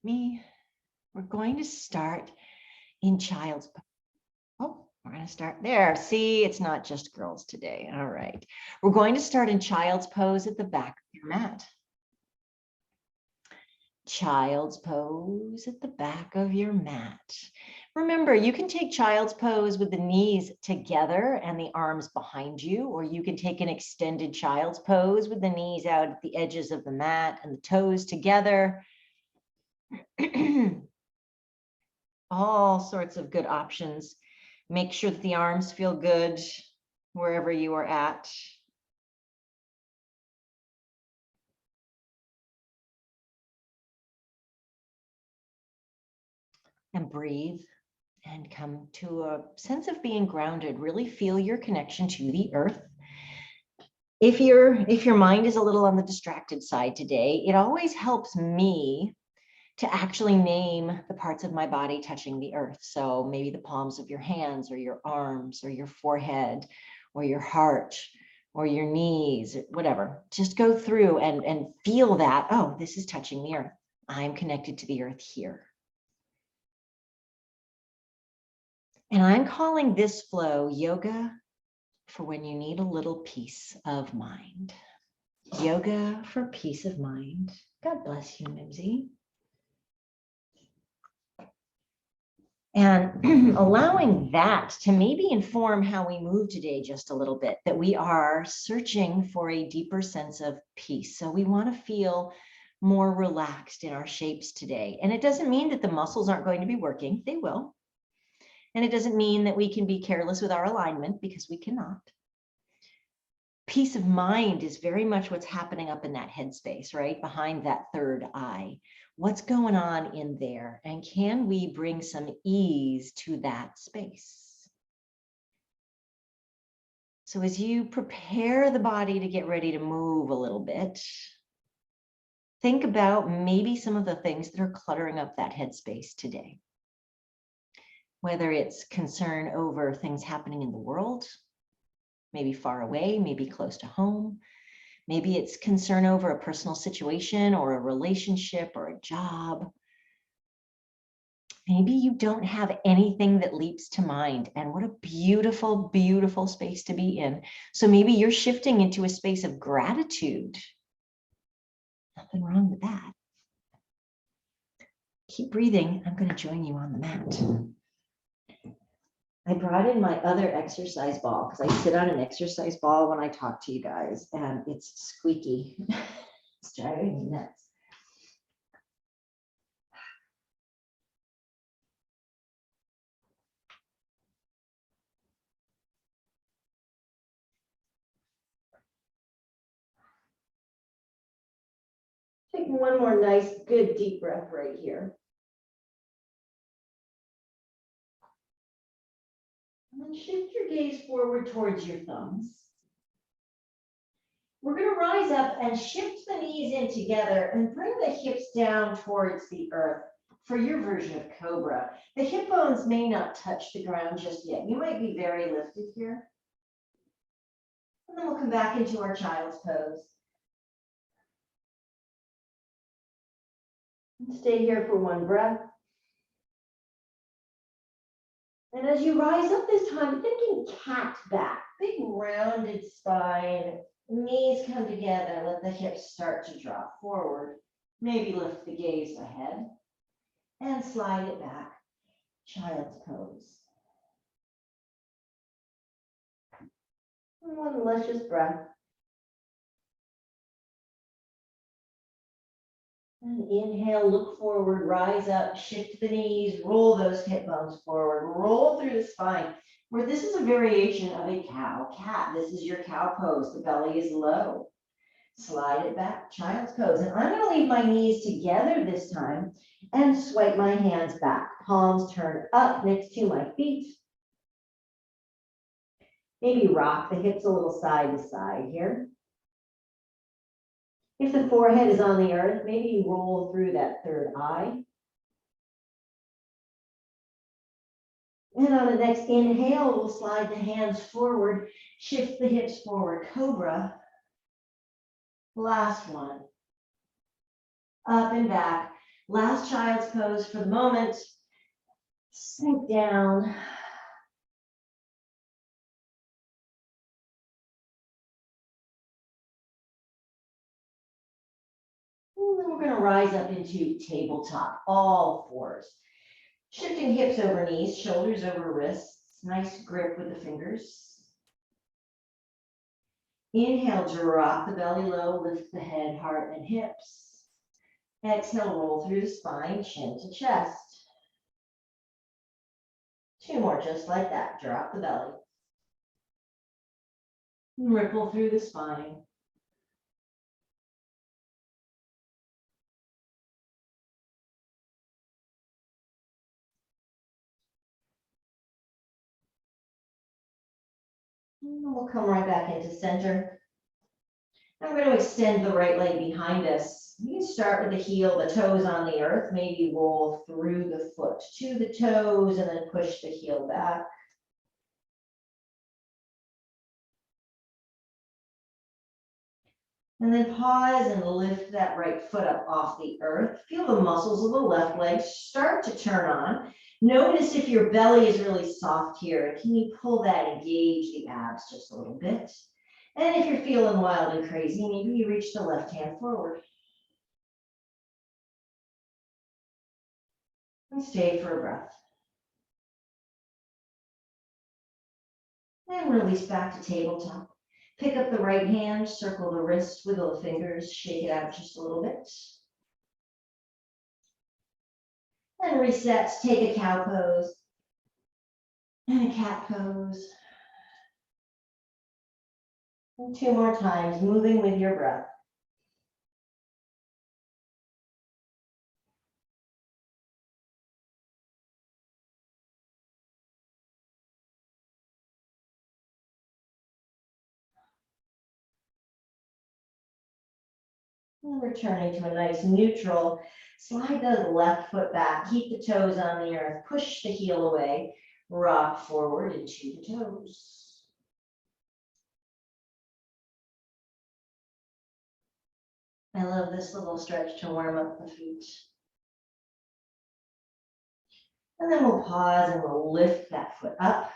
me. We're going to start in child's pose. Oh, we're going to start there. See, it's not just girls today. All right. We're going to start in child's pose at the back of your mat. Child's pose at the back of your mat. Remember, you can take child's pose with the knees together and the arms behind you, or you can take an extended child's pose with the knees out at the edges of the mat and the toes together. All sorts of good options. Make sure that the arms feel good wherever you are at. And breathe and come to a sense of being grounded. Really feel your connection to the earth. If your mind is a little on the distracted side today, it always helps me to actually name the parts of my body touching the earth. So maybe the palms of your hands or your arms or your forehead or your heart or your knees, whatever. Just go through and feel that, oh, this is touching the earth. I'm connected to the earth here. And I'm calling this flow yoga for when you need a little peace of mind. Yoga for peace of mind. God bless you, Mimsy. And allowing that to maybe inform how we move today just a little bit, that we are searching for a deeper sense of peace. So we want to feel more relaxed in our shapes today. And it doesn't mean that the muscles aren't going to be working. They will. And it doesn't mean that we can be careless with our alignment, because we cannot. Peace of mind is very much what's happening up in that headspace, right? Behind that third eye. What's going on in there? And can we bring some ease to that space? So as you prepare the body to get ready to move a little bit, think about maybe some of the things that are cluttering up that headspace today. Whether it's concern over things happening in the world, maybe far away, maybe close to home. Maybe it's concern over a personal situation or a relationship or a job. Maybe you don't have anything that leaps to mind, and what a beautiful, beautiful space to be in. So maybe you're shifting into a space of gratitude. Nothing wrong with that. Keep breathing. I'm going to join you on the mat. I brought in my other exercise ball because I sit on an exercise ball when I talk to you guys, and it's squeaky. It's driving me nuts. Take one more nice, good, deep breath right here. And then shift your gaze forward towards your thumbs. We're going to rise up and shift the knees in together and bring the hips down towards the earth for your version of Cobra. The hip bones may not touch the ground just yet. You might be very lifted here. And then we'll come back into our child's pose. And stay here for one breath. And as you rise up this time, thinking cat back, big rounded spine, knees come together, let the hips start to drop forward. Maybe lift the gaze ahead and slide it back, child's pose. And one luscious breath. And inhale, look forward, rise up, shift the knees, roll those hip bones forward, roll through the spine. Where this is a variation of a cow cat. This is your cow pose. The belly is low. Slide it back, child's pose. And I'm going to leave my knees together this time and swipe my hands back. Palms turn up next to my feet. Maybe rock the hips a little side to side here. If the forehead is on the earth, maybe you roll through that third eye. And on the next inhale, we'll slide the hands forward, shift the hips forward, Cobra. Last one. Up and back. Last child's pose for the moment. Sink down. And then we're going to rise up into tabletop, all fours. Shifting hips over knees, shoulders over wrists. Nice grip with the fingers. Inhale, drop the belly low, lift the head, heart, and hips. Exhale, roll through the spine, chin to chest. 2 more, just like that. Drop the belly. Ripple through the spine. And we'll come right back into center. And we're going to extend the right leg behind us. You can start with the heel, the toes on the earth. Maybe roll through the foot to the toes and then push the heel back. And then pause and lift that right foot up off the earth. Feel the muscles of the left leg start to turn on. Notice if your belly is really soft here. Can you pull that, engage the abs just a little bit? And if you're feeling wild and crazy, maybe you reach the left hand forward. And stay for a breath. And release back to tabletop. Pick up the right hand, circle the wrist, wiggle the fingers, shake it out just a little bit. And reset, take a cow pose and a cat pose. And 2 more times, moving with your breath. And returning to a nice neutral. Slide the left foot back, keep the toes on the earth, push the heel away, rock forward into the toes. I love this little stretch to warm up the feet. And then we'll pause and we'll lift that foot up.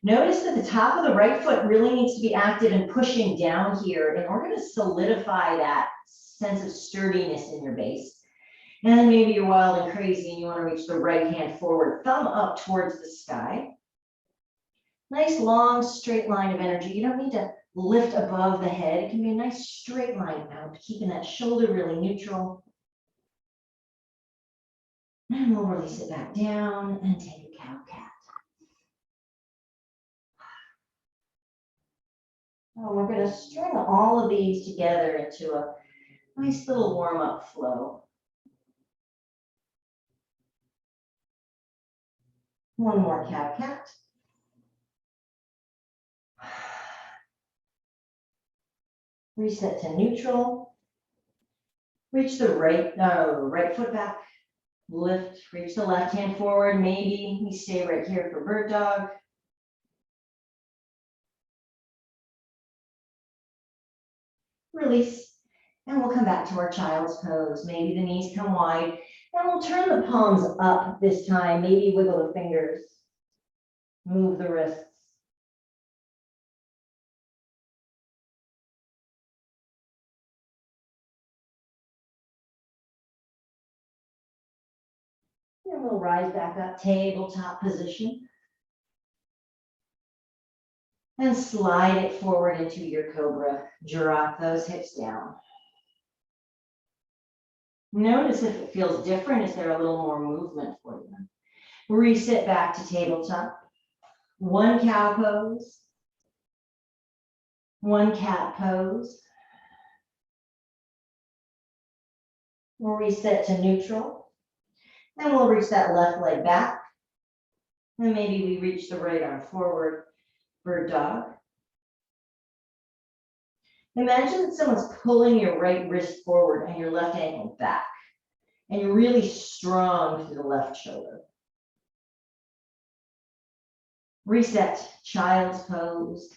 Notice that the top of the right foot really needs to be active and pushing down here in order to solidify that sense of sturdiness in your base. And then maybe you're wild and crazy and you want to reach the right hand forward, thumb up towards the sky. Nice long straight line of energy. You don't need to lift above the head. It can be a nice straight line out, keeping that shoulder really neutral. And we'll release it back down and take a cow cat. Oh, we're going to string all of these together into a nice little warm-up flow. One more cow cat. Reset to neutral. Reach the right foot back. Lift, reach the left hand forward. Maybe we stay right here for bird dog. Release, and we'll come back to our child's pose. Maybe the knees come wide, and we'll turn the palms up this time. Maybe wiggle the fingers, move the wrists. And we'll rise back up, tabletop position. And slide it forward into your Cobra. Drop those hips down. Notice if it feels different, is there a little more movement for you? Reset back to tabletop. One cow pose. One cat pose. We'll reset to neutral. And we'll reach that left leg back. And maybe we reach the right arm forward. Bird dog. Imagine that someone's pulling your right wrist forward and your left ankle back. And you're really strong through the left shoulder. Reset, child's pose.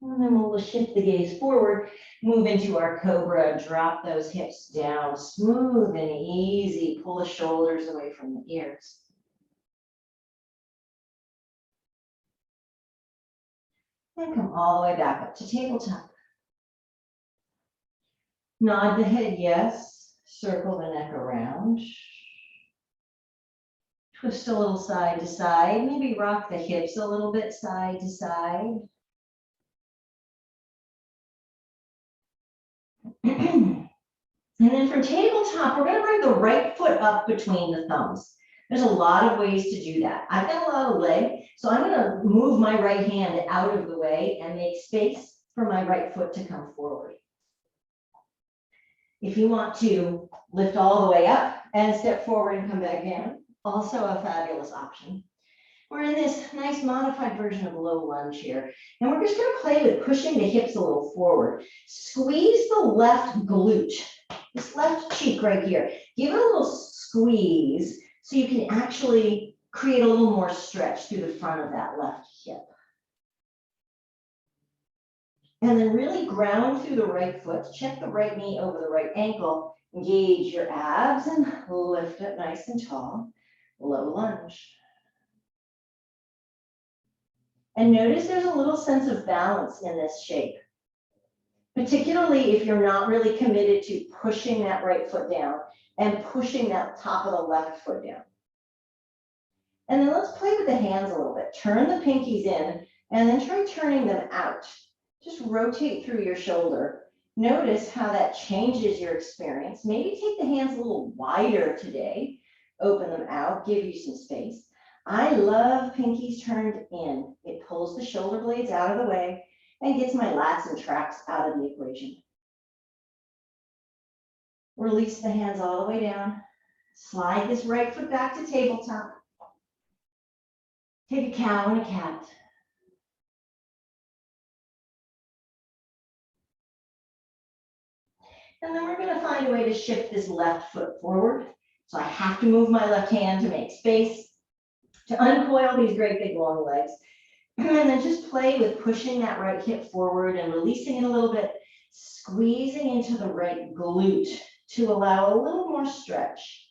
And then we'll shift the gaze forward, move into our Cobra, drop those hips down, smooth and easy, pull the shoulders away from the ears. And come all the way back up to tabletop. Nod the head yes, circle the neck around. Twist a little side to side, maybe rock the hips a little bit side to side. And then from tabletop, we're going to bring the right foot up between the thumbs. There's a lot of ways to do that. I've got a lot of leg, so I'm going to move my right hand out of the way and make space for my right foot to come forward. If you want to lift all the way up and step forward and come back down, also a fabulous option. We're in this nice modified version of low lunge here. And we're just going to play with pushing the hips a little forward. Squeeze the left glute, this left cheek right here. Give it a little squeeze so you can actually create a little more stretch through the front of that left hip. And then really ground through the right foot. Check the right knee over the right ankle. Engage your abs and lift it nice and tall. Low lunge. And notice there's a little sense of balance in this shape, particularly if you're not really committed to pushing that right foot down and pushing that top of the left foot down. And then let's play with the hands a little bit. Turn the pinkies in and then try turning them out. Just rotate through your shoulder. Notice how that changes your experience. Maybe take the hands a little wider today. Open them out, give you some space. I love pinkies turned in. It pulls the shoulder blades out of the way and gets my lats and traps out of the equation. Release the hands all the way down. Slide this right foot back to tabletop. Take a cow and a cat. And then we're going to find a way to shift this left foot forward. So I have to move my left hand to make space, to uncoil these great big long legs. And then just play with pushing that right hip forward and releasing it a little bit, squeezing into the right glute to allow a little more stretch.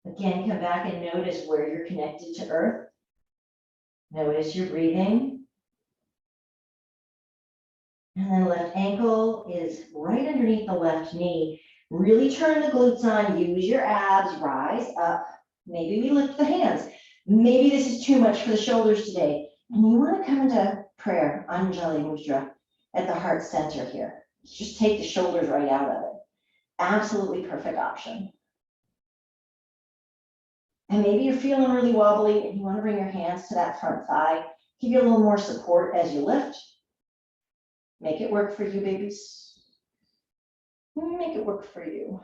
Again, come back and notice where you're connected to earth. Notice your breathing. And then left ankle is right underneath the left knee. Really turn the glutes on, use your abs, rise up. Maybe we lift the hands. Maybe this is too much for the shoulders today. And you want to come into prayer, Anjali Mudra, at the heart center here. Just take the shoulders right out of it. Absolutely perfect option. And maybe you're feeling really wobbly and you want to bring your hands to that front thigh. Give you a little more support as you lift. Make it work for you, babies. Make it work for you.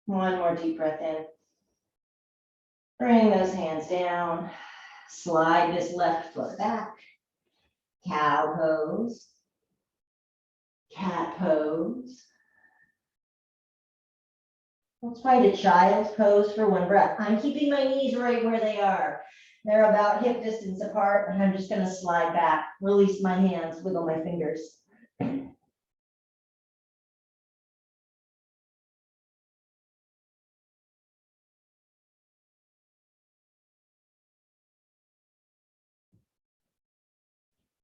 One more deep breath in. Bring those hands down. Slide this left foot back. Cow pose. Cat pose. Let's find a child's pose for one breath. I'm keeping my knees right where they are. They're about hip distance apart, and I'm just going to slide back, release my hands, wiggle my fingers.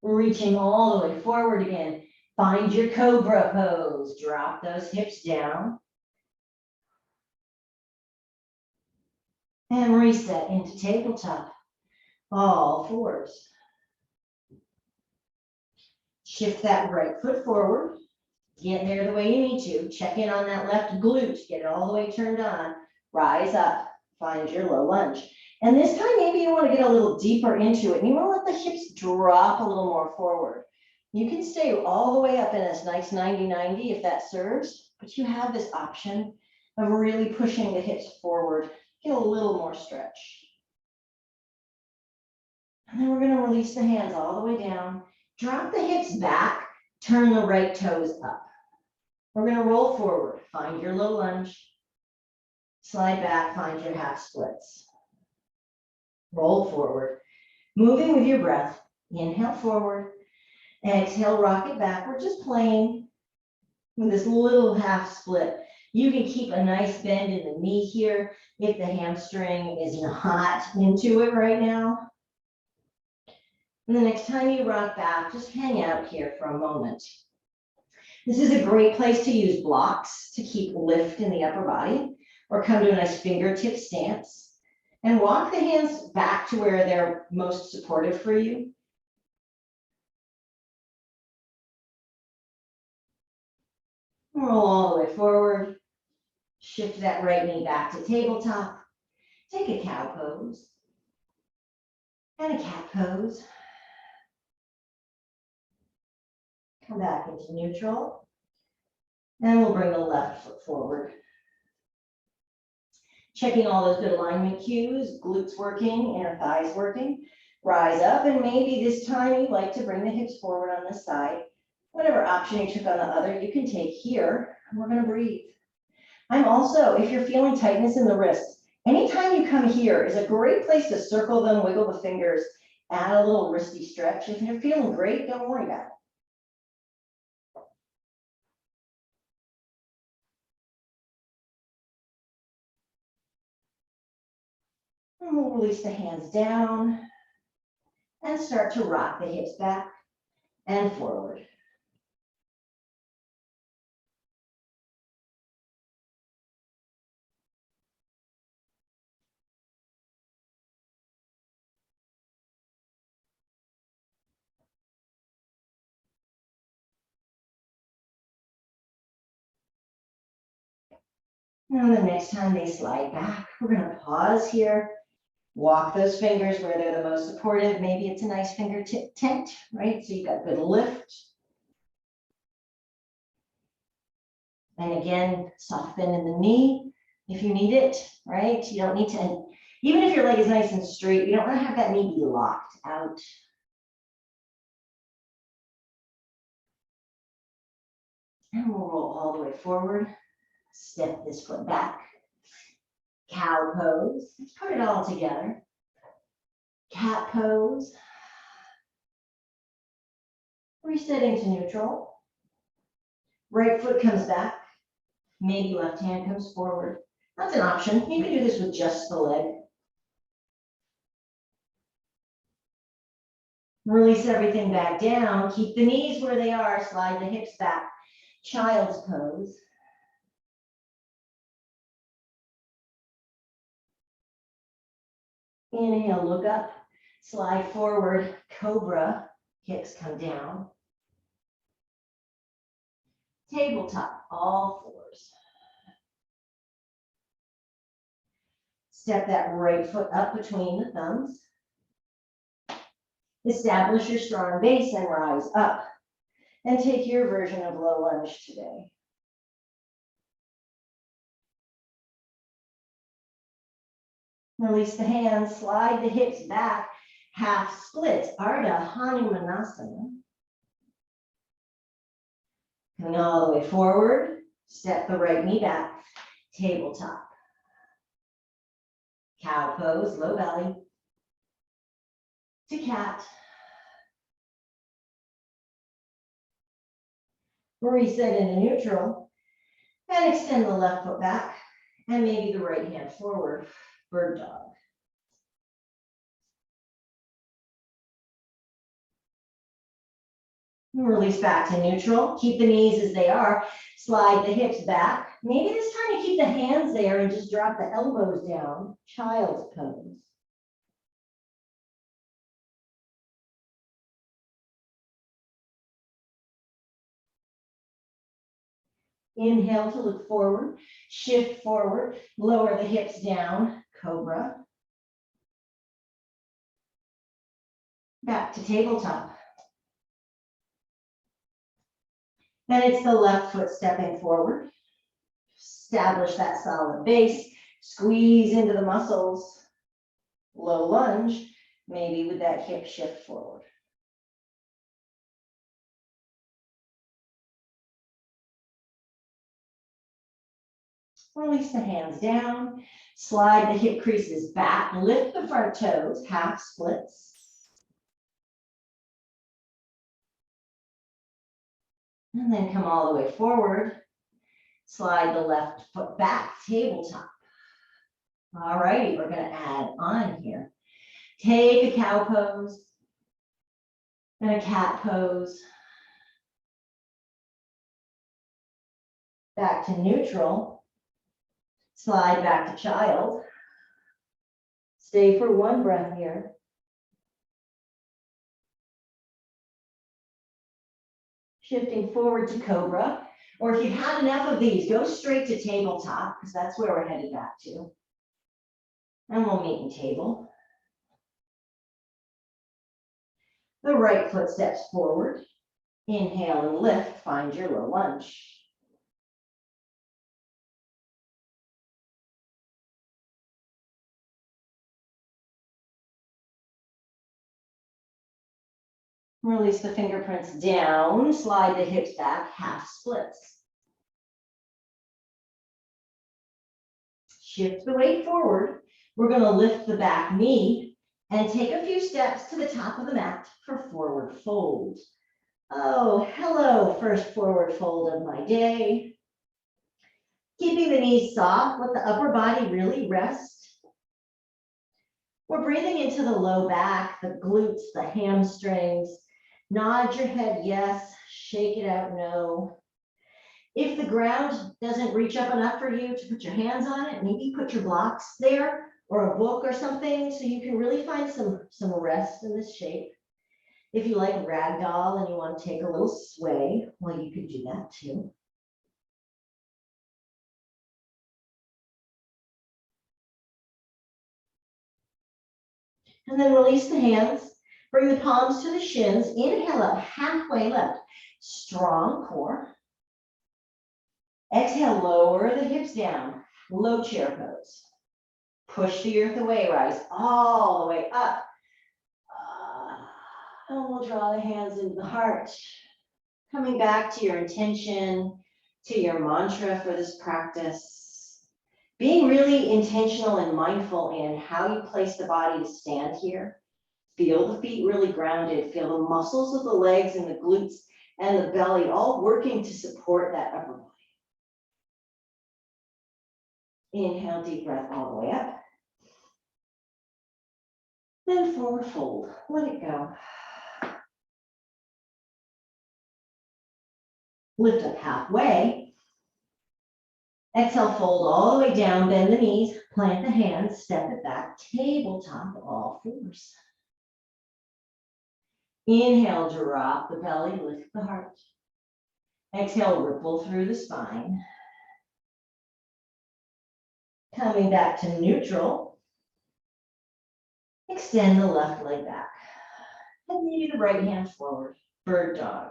Reaching all the way forward again. Find your Cobra pose. Drop those hips down. And reset into tabletop. All fours. Shift that right foot forward. Get there the way you need to. Check in on that left glute. Get it all the way turned on. Rise up. Find your low lunge. And this time, maybe you want to get a little deeper into it. And you want to let the hips drop a little more forward. You can stay all the way up in this nice 90-90 if that serves. But you have this option of really pushing the hips forward. Get a little more stretch. And then we're going to release the hands all the way down. Drop the hips back. Turn the right toes up. We're going to roll forward. Find your low lunge. Slide back, find your half splits. Roll forward. Moving with your breath. Inhale forward. Exhale, rock it back. We're just playing with this little half split. You can keep a nice bend in the knee here if the hamstring is not into it right now. And the next time you rock back, just hang out here for a moment. This is a great place to use blocks to keep lift in the upper body, or come to a nice fingertip stance and walk the hands back to where they're most supportive for you. Roll all the way forward. Shift that right knee back to tabletop. Take a cow pose and a cat pose. Come back into neutral. And we'll bring the left foot forward. Checking all those good alignment cues, glutes working, inner thighs working. Rise up, and maybe this time you'd like to bring the hips forward on this side. Whatever option you took on the other, you can take here, and we're gonna breathe. I'm also, if you're feeling tightness in the wrists, anytime you come here is a great place to circle them, wiggle the fingers, add a little wristy stretch. If you're feeling great, don't worry about it. And we'll release the hands down and start to rock the hips back and forward. Now the next time they slide back, we're gonna pause here. Walk those fingers where they're the most supportive. Maybe it's a nice fingertip tent, right? So you got good lift. And again, soft bend in the knee if you need it, right? You don't need to, and even if your leg is nice and straight, you don't want to have that knee be locked out. And we'll roll all the way forward. Step this foot back. Cow pose. Let's put it all together. Cat pose. Resetting to neutral. Right foot comes back. Maybe left hand comes forward. That's an option. You can do this with just the leg. Release everything back down. Keep the knees where they are. Slide the hips back. Child's pose. Inhale, look up. Slide forward. Cobra. Hips come down. Tabletop, all fours. Step that right foot up between the thumbs. Establish your strong base and rise up. And take your version of low lunge today. Release the hands, slide the hips back, half splits, Ardha Hanumanasana. Coming all the way forward, step the right knee back, tabletop. Cow pose, low belly. To cat. Reset into neutral and extend the left foot back and maybe the right hand forward, bird dog. Release back to neutral. Keep the knees as they are. Slide the hips back. Maybe this time you keep the hands there and just drop the elbows down. Child's pose. Inhale to look forward. Shift forward. Lower the hips down. Cobra. Back to tabletop. Then it's the left foot stepping forward. Establish that solid base. Squeeze into the muscles. Low lunge, maybe with that hip shift forward. Release the hands down. Slide the hip creases back. Lift the front toes, half splits. And then come all the way forward. Slide the left foot back, tabletop. All righty, we're going to add on here. Take a cow pose and a cat pose. Back to neutral. Slide back to child. Stay for one breath here. Shifting forward to Cobra. Or if you've had enough of these, go straight to tabletop, because that's where we're headed back to. And we'll meet in table. The right foot steps forward. Inhale and lift, find your low lunge. Release the fingerprints down, slide the hips back, half splits. Shift the weight forward. We're going to lift the back knee and take a few steps to the top of the mat for forward fold. Oh, hello, first forward fold of my day. Keeping the knees soft, let the upper body really rest. We're breathing into the low back, the glutes, the hamstrings. Nod your head yes, shake it out no. If the ground doesn't reach up enough for you to put your hands on it, maybe put your blocks there or a book or something so you can really find some rest in this shape. If you like ragdoll and you want to take a little sway, well, you could do that too. And then release the hands. Bring the palms to the shins. Inhale up, halfway left. Strong core. Exhale, lower the hips down. Low chair pose. Push the earth away, rise all the way up. And we'll draw the hands into the heart. Coming back to your intention, to your mantra for this practice. Being really intentional and mindful in how you place the body to stand here. Feel the feet really grounded. Feel the muscles of the legs and the glutes and the belly all working to support that upper body. Inhale, deep breath all the way up. Then forward fold. Let it go. Lift up halfway. Exhale, fold all the way down, bend the knees, plant the hands, step it back, tabletop, all fours. Inhale, drop the belly, lift the heart. Exhale, ripple through the spine. Coming back to neutral. Extend the left leg back. And maybe the right hand forward, bird dog.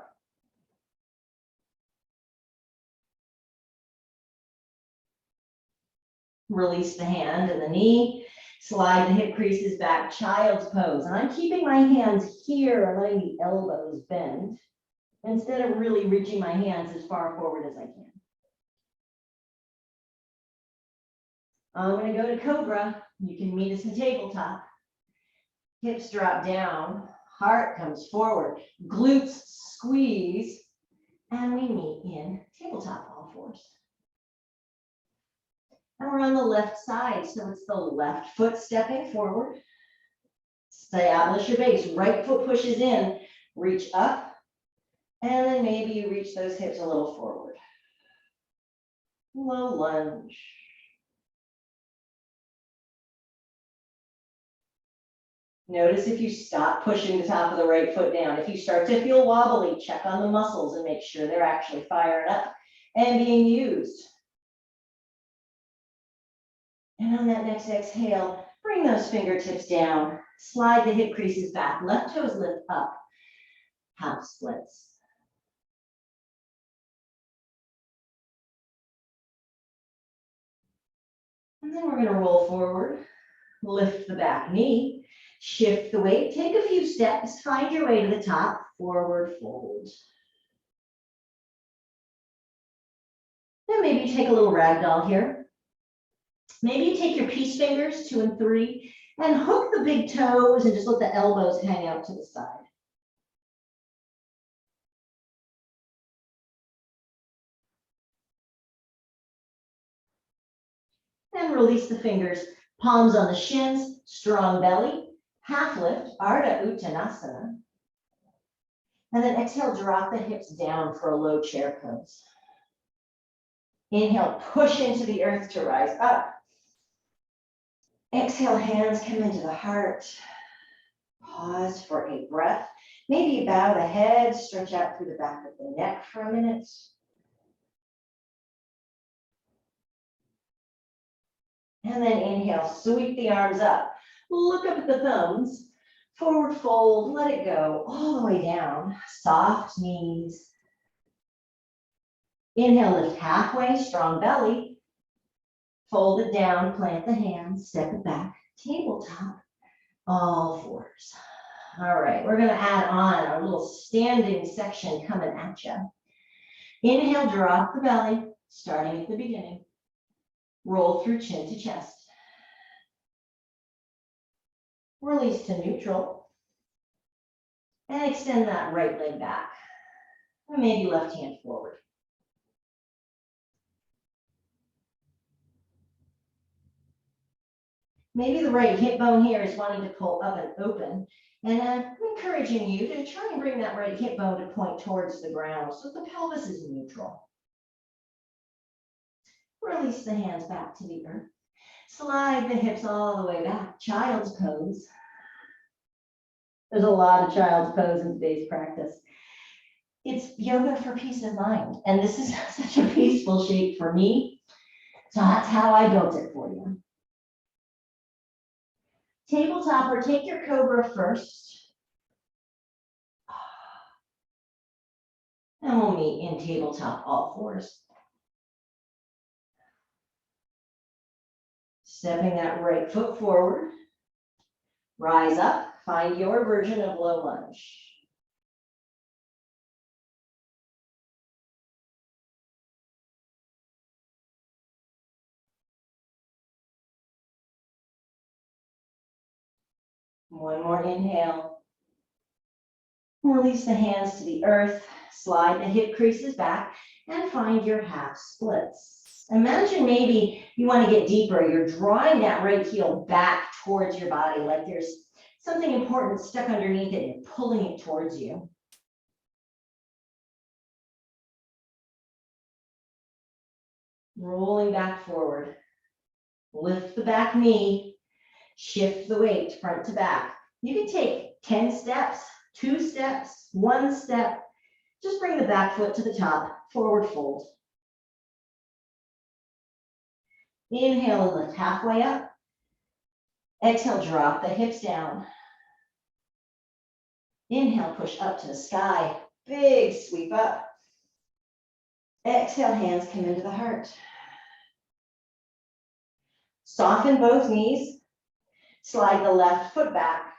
Release the hand and the knee. Slide the hip creases back, child's pose. And I'm keeping my hands here and letting the elbows bend instead of really reaching my hands as far forward as I can. I'm going to go to Cobra. You can meet us in tabletop. Hips drop down, heart comes forward, glutes squeeze, and we meet in tabletop, all fours. And we're on the left side, so it's the left foot stepping forward. Establish your base. Right foot pushes in, reach up, and then maybe you reach those hips a little forward. Low lunge. Notice if you stop pushing the top of the right foot down. If you start to feel wobbly, check on the muscles and make sure they're actually firing up and being used. And on that next exhale, bring those fingertips down. Slide the hip creases back. Left toes lift up. Half splits. And then we're going to roll forward. Lift the back knee. Shift the weight, take a few steps, find your way to the top, forward fold. And maybe take a little ragdoll here. Maybe you take your peace fingers, 2 and 3, and hook the big toes and just let the elbows hang out to the side. And release the fingers, palms on the shins, strong belly, half lift, Ardha Uttanasana. And then exhale, drop the hips down for a low chair pose. Inhale, push into the earth to rise up. Exhale, hands come into the heart. Pause for a breath. Maybe you bow the head, stretch out through the back of the neck for a minute. And then inhale, sweep the arms up. Look up at the thumbs. Forward fold, let it go all the way down. Soft knees. Inhale, lift halfway, strong belly. Fold it down, plant the hands, step it back, tabletop, all fours. All right, we're gonna add on our little standing section coming at you. Inhale, drop the belly, starting at the beginning. Roll through chin to chest. Release to neutral. And extend that right leg back. And maybe left hand forward. Maybe the right hip bone here is wanting to pull up and open. And I'm encouraging you to try and bring that right hip bone to point towards the ground so the pelvis is neutral. Release the hands back to the earth. Slide the hips all the way back. Child's pose. There's a lot of child's pose in today's practice. It's yoga for peace of mind. And this is such a peaceful shape for me. So that's how I built it for you. Tabletop, or take your Cobra first. And we'll meet in tabletop, all fours. Stepping that right foot forward. Rise up, find your version of low lunge. One more inhale. Release the hands to the earth, slide the hip creases back, and find your half splits. Imagine maybe you want to get deeper. You're drawing that right heel back towards your body, like there's something important stuck underneath it and pulling it towards you. Rolling back forward. Lift the back knee, shift the weight front to back. You can take 10 steps, 2 steps, 1 step. Just bring the back foot to the top, forward fold. Inhale and lift halfway up. Exhale, drop the hips down. Inhale, push up to the sky. Big sweep up. Exhale, hands come into the heart. Soften both knees. Slide the left foot back.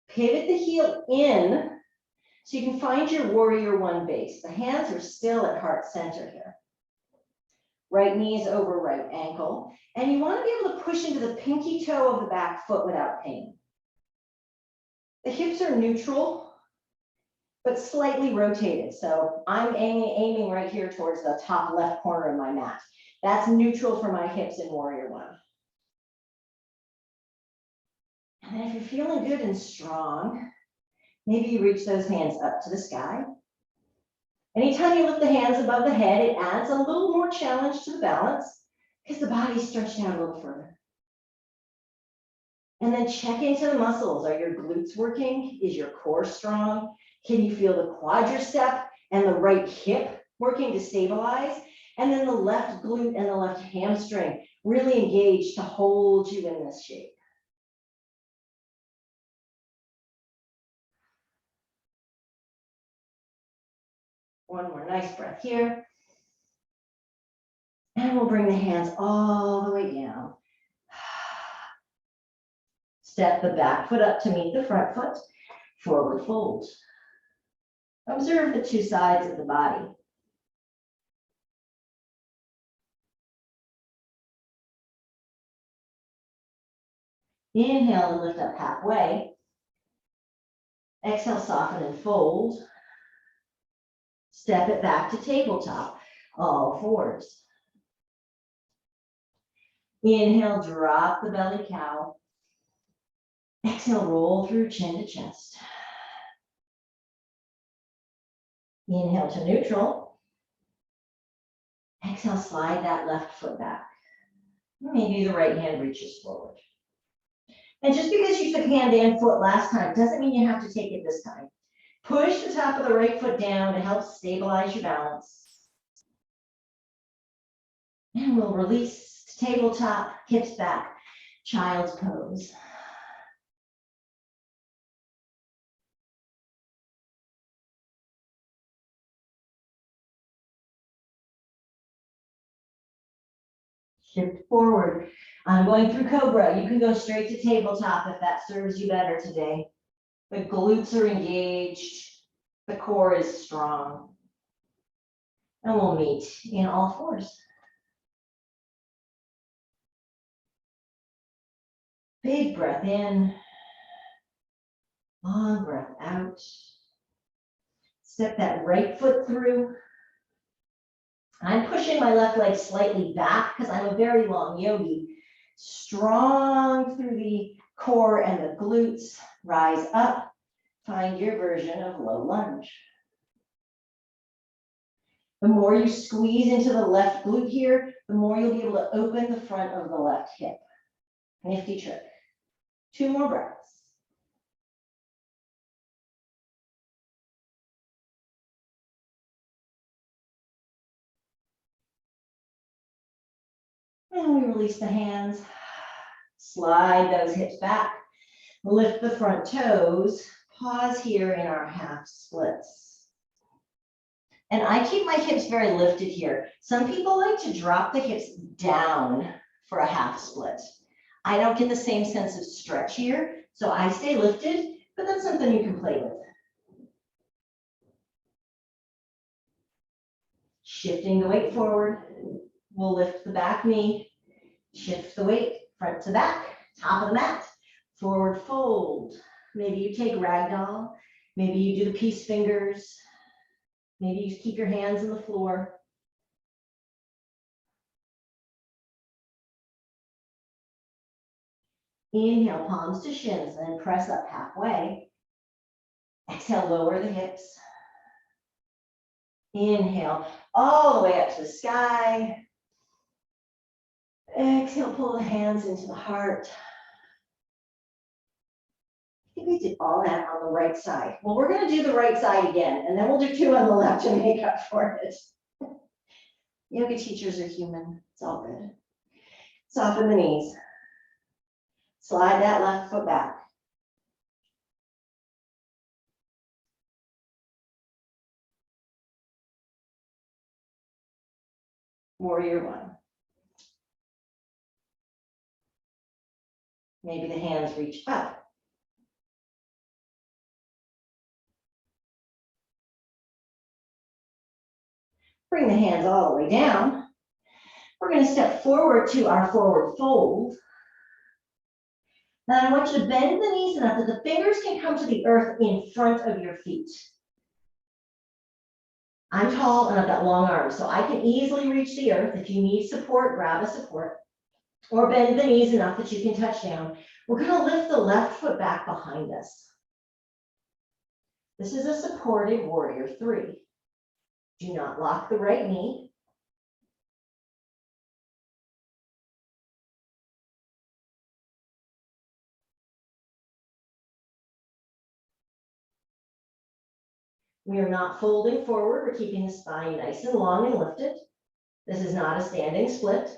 Pivot the heel in so you can find your warrior one base. The hands are still at heart center here. Right knee is over right ankle. And you want to be able to push into the pinky toe of the back foot without pain. The hips are neutral, but slightly rotated. So I'm aiming right here towards the top left corner of my mat. That's neutral for my hips in warrior one. And then if you're feeling good and strong, maybe you reach those hands up to the sky. Anytime you lift the hands above the head, it adds a little more challenge to the balance because the body's stretched out a little further. And then check into the muscles. Are your glutes working? Is your core strong? Can you feel the quadricep and the right hip working to stabilize? And then the left glute and the left hamstring really engaged to hold you in this shape. One more nice breath here. And we'll bring the hands all the way down. Step the back foot up to meet the front foot. Forward fold. Observe the two sides of the body. Inhale and lift up halfway. Exhale, soften and fold. Step it back to tabletop, all fours. Inhale, drop the belly cow. Exhale, roll through chin to chest. Inhale to neutral. Exhale, slide that left foot back. Maybe the right hand reaches forward. And just because you took hand and foot last time doesn't mean you have to take it this time. Push the top of the right foot down to help stabilize your balance. And we'll release to tabletop, hips back, child's pose. Shift forward. I'm going through Cobra. You can go straight to tabletop if that serves you better today. The glutes are engaged. The core is strong. And we'll meet in all fours. Big breath in. Long breath out. Step that right foot through. I'm pushing my left leg slightly back because I'm a very long yogi. Strong through the core and the glutes. Rise up. Find your version of low lunge. The more you squeeze into the left glute here, the more you'll be able to open the front of the left hip. Nifty trick. 2 more breaths. And we release the hands. Slide those hips back. Lift the front toes. Pause here in our half splits. And I keep my hips very lifted here. Some people like to drop the hips down for a half split. I don't get the same sense of stretch here, so I stay lifted, but that's something you can play with. Shifting the weight forward. We'll lift the back knee, shift the weight front to back, top of the mat, forward fold. Maybe you take ragdoll, maybe you do the peace fingers, maybe you keep your hands on the floor. Inhale, palms to shins, and press up halfway. Exhale, lower the hips. Inhale, all the way up to the sky. Exhale, pull the hands into the heart. I think we did all that on the right side. Well, we're going to do the right side again, and then we'll do 2 on the left to make up for it. Yoga teachers are human. It's all good. Soften the knees. Slide that left foot back. Warrior 1. Maybe the hands reach up. Bring the hands all the way down. We're going to step forward to our forward fold. Now I want you to bend the knees enough that the fingers can come to the earth in front of your feet. I'm tall and I've got long arms, so I can easily reach the earth. If you need support, grab a support. Or bend the knees enough that you can touch down. We're going to lift the left foot back behind us. This is a supported warrior 3. Do not lock the right knee. We are not folding forward. We're keeping the spine nice and long and lifted. This is not a standing split.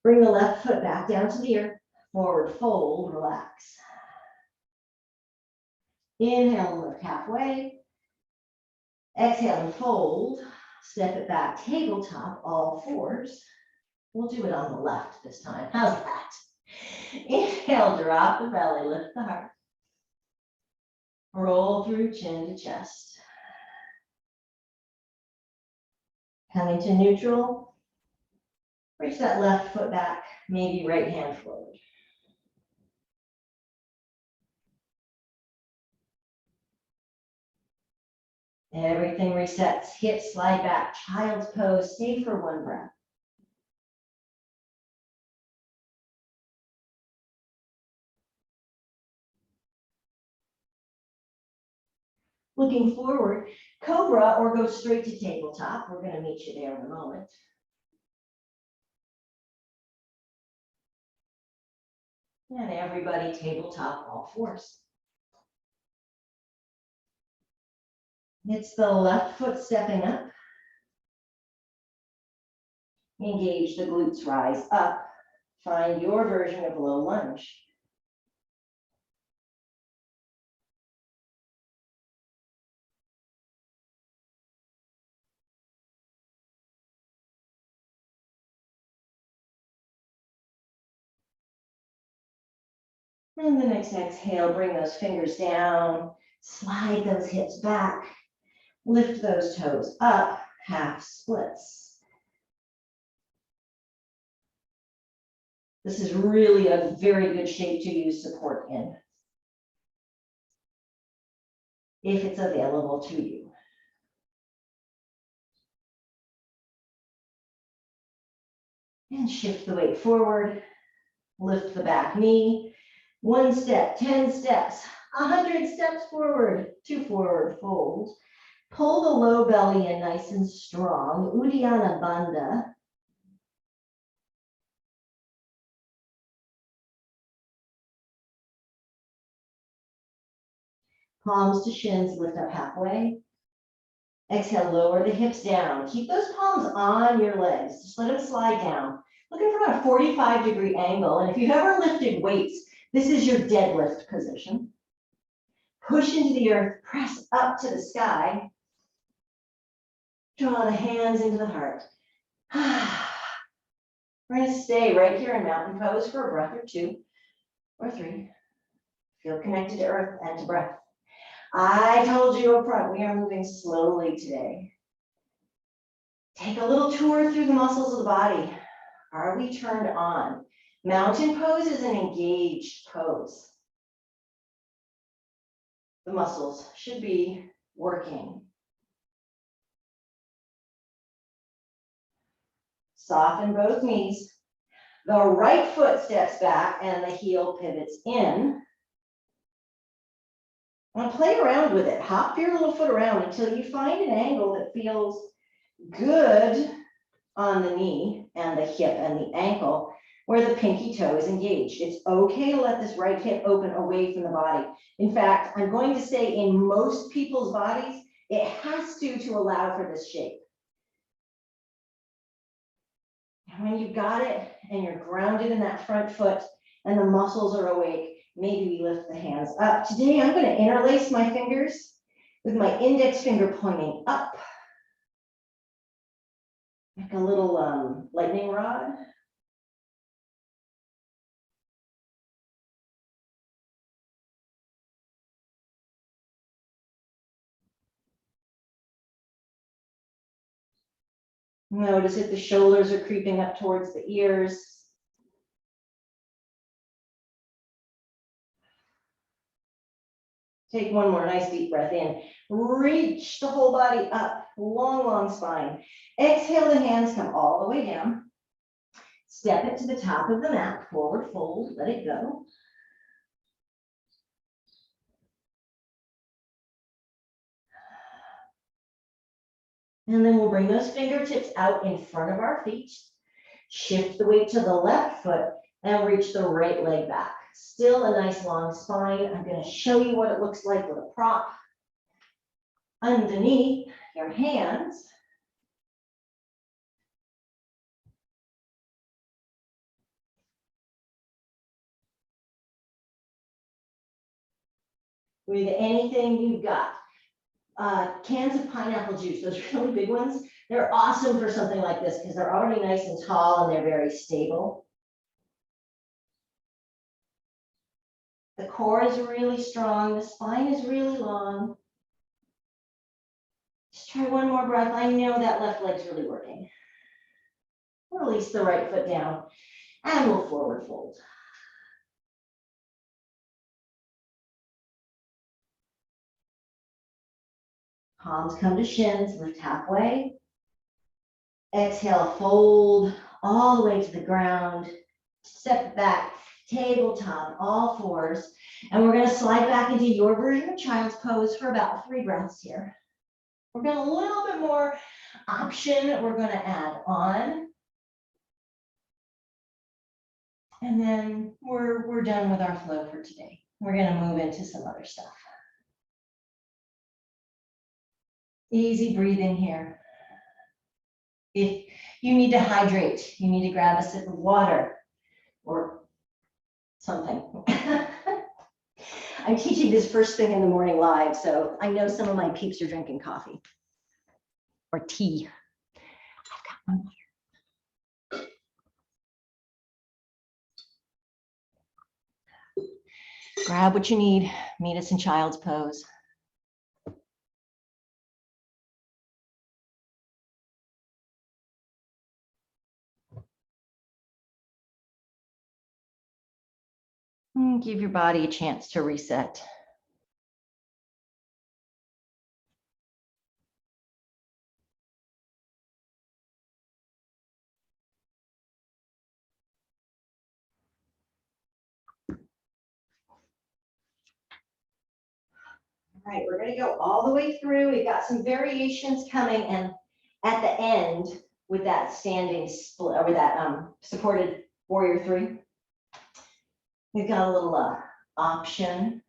Bring the left foot back down to the earth. Forward fold, relax. Inhale, lift halfway. Exhale and fold. Step it back, tabletop, all fours. We'll do it on the left this time. How's that? Inhale, drop the belly, lift the heart. Roll through chin to chest. Coming to neutral. Reach that left foot back, maybe right hand forward. Everything resets. Hips slide back. Child's pose. Stay for one breath. Looking forward, Cobra or go straight to tabletop. We're going to meet you there in a moment. And everybody tabletop, all fours. It's the left foot stepping up. Engage the glutes, rise up. Find your version of low lunge. And the next exhale, bring those fingers down, slide those hips back, lift those toes up, half splits. This is really a very good shape to use support in, if it's available to you. And shift the weight forward, lift the back knee. 1 step, 10 steps, 100 steps forward, 2 forward fold. Pull the low belly in nice and strong, Uddiyana Bandha. Palms to shins, lift up halfway. Exhale, lower the hips down. Keep those palms on your legs. Just let them slide down. Looking for about a 45-degree angle. And if you've ever lifted weights, this is your deadlift position. Push into the earth, press up to the sky. Draw the hands into the heart. We're going to stay right here in mountain pose for a breath or 2 or 3. Feel connected to earth and to breath. I told you up front, we are moving slowly today. Take a little tour through the muscles of the body. Are we turned on? Mountain pose is an engaged pose. The muscles should be working. Soften both knees. The right foot steps back and the heel pivots in. Now play around with it. Hop your little foot around until you find an angle that feels good on the knee and the hip and the ankle where the pinky toe is engaged. It's okay to let this right hip open away from the body. In fact, I'm going to say in most people's bodies, it has to allow for this shape. And when you've got it and you're grounded in that front foot and the muscles are awake, maybe we lift the hands up. Today, I'm going to interlace my fingers with my index finger pointing up, like a little lightning rod. Notice if the shoulders are creeping up towards the ears. Take one more nice deep breath in. Reach the whole body up, long, long spine. Exhale, the hands come all the way down. Step it to the top of the mat, forward fold, let it go. And then we'll bring those fingertips out in front of our feet. Shift the weight to the left foot and reach the right leg back. Still a nice long spine. I'm going to show you what it looks like with a prop. Underneath your hands. With anything you've got. Cans of pineapple juice, those really big ones, they're awesome for something like this because they're already nice and tall and they're very stable. The core is really strong, the spine is really long. Just try one more breath. I know that left leg's really working. Release the right foot down and we'll forward fold. Palms come to shins, lift halfway. Exhale, fold all the way to the ground. Step back, tabletop, all fours. And we're going to slide back into your version of child's pose for about 3 breaths here. We're going to a little bit more option we're going to add on. And then we're done with our flow for today. We're going to move into some other stuff. Easy breathing here. If you need to hydrate, you need to grab a sip of water or something. I'm teaching this first thing in the morning live, so I know some of my peeps are drinking coffee or tea. I've got one here. Grab what you need. Meet us in child's pose. Give your body a chance to reset. All right, we're going to go all the way through. We've got some variations coming, and at the end, with that standing split, or with that supported warrior 3, we've got a little option.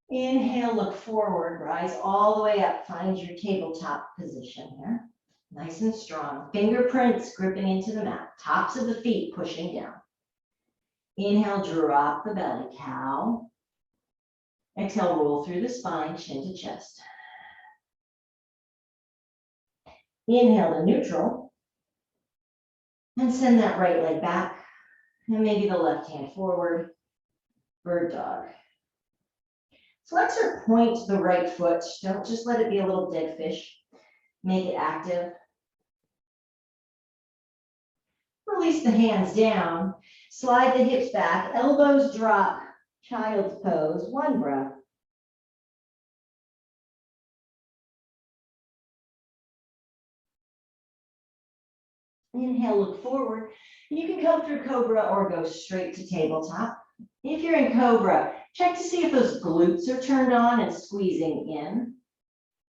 Inhale, look forward, rise all the way up, find your tabletop position here. Nice and strong. Fingerprints gripping into the mat, tops of the feet pushing down. Inhale, drop the belly, cow. Exhale, roll through the spine, chin to chest. Inhale to neutral. And send that right leg back. And maybe the left hand forward. Bird dog. Flex or point the right foot. Don't just let it be a little dead fish. Make it active. Release the hands down. Slide the hips back. Elbows drop. Child's pose. 1 breath. Inhale, look forward. You can come through Cobra or go straight to tabletop. If you're in Cobra, check to see if those glutes are turned on and squeezing in.